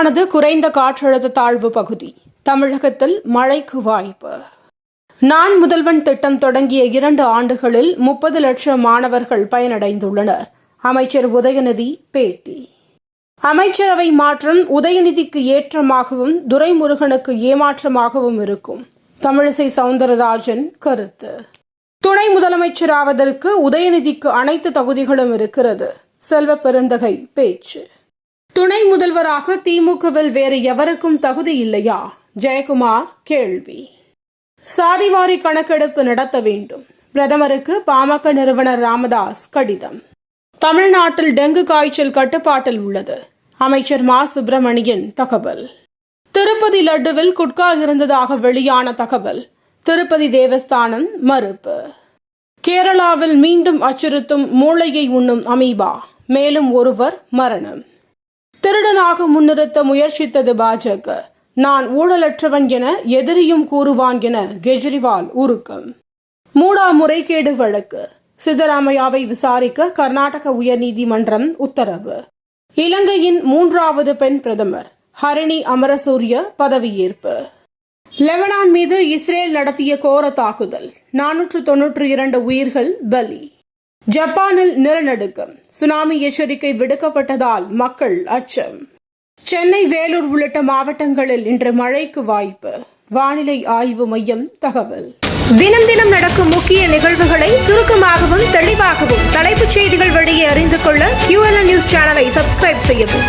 உருவானது குறைந்த காற்றழுத்த தாழ்வு பகுதி. தமிழகத்தில் மழைக்கு வாய்ப்பு. நான் முதல்வன் திட்டம் தொடங்கிய 2 ஆண்டுகளில் 30 லட்சம் மாணவர்கள் பயனடைந்துள்ளனர். அமைச்சர் உதயநிதி பேட்டி. அமைச்சரவை மாற்றம் உதயநிதிக்கு ஏற்றமாகவும் துரைமுருகனுக்கு ஏமாற்றமாகவும் இருக்கும். தமிழிசை சவுந்தரராஜன் கருத்து. துணை முதலமைச்சராவதற்கு உதயநிதிக்கு அனைத்து தகுதிகளும் இருக்கிறது. செல்வ பெருந்தகை பேச்சு. துணை முதல்வராக திமுகவில் வேறு எவருக்கும் தகுதி இல்லையா? ஜெயக்குமார் கேள்வி. சாதிவாரி கணக்கெடுப்பு நடத்த வேண்டும். பிரதமருக்கு பாமக நிறுவனர் ராமதாஸ் கடிதம். தமிழ்நாட்டில் டெங்கு காய்ச்சல் கட்டுப்பாட்டில் உள்ளது. அமைச்சர் மா. சுப்பிரமணியன் தகவல். திருப்பதி லட்டுவில் குட்கா இருந்ததாக வெளியான தகவல். திருப்பதி தேவஸ்தானம் மறுப்பு. கேரளாவில் மீண்டும் அச்சுறுத்தும் மூளையை உண்ணும் அமீபா. மேலும் ஒருவர் மரணம். திருடனாக முன்னிறுத்த முயற்சித்தது பாஜக. நான் ஊழலற்றவன் என எதிரியும் கூறுவான் என கெஜ்ரிவால் உருக்கம். மூடா முறைகேடு வழக்கு. சித்தராமையாவை விசாரிக்க கர்நாடக உயர்நீதிமன்றம் உத்தரவு. இலங்கையின் 3வது பெண் பிரதமர் ஹரிணி அமரசூரிய பதவியேற்பு. லெபனான் மீது இஸ்ரேல் நடத்திய கோர தாக்குதல். 492 உயிர்கள் பலி. ஜப்பானில் நிலநடுக்கம். சுனாமி எச்சரிக்கை விடுக்கப்பட்டதால் மக்கள் அச்சம். சென்னை, வேலூர் உள்ளிட்ட மாவட்டங்களில் இன்று மழைக்கு வாய்ப்பு. வானிலை ஆய்வு மையம் தகவல். தினம் தினம் நடக்கும் முக்கிய நிகழ்வுகளை சுருக்கமாகவும் தெளிவாகவும் தலைப்புச் செய்திகள் வழியே அறிந்து கொள்ள QLN நியூஸ் சேனலை சப்ஸ்கிரைப் செய்யவும்.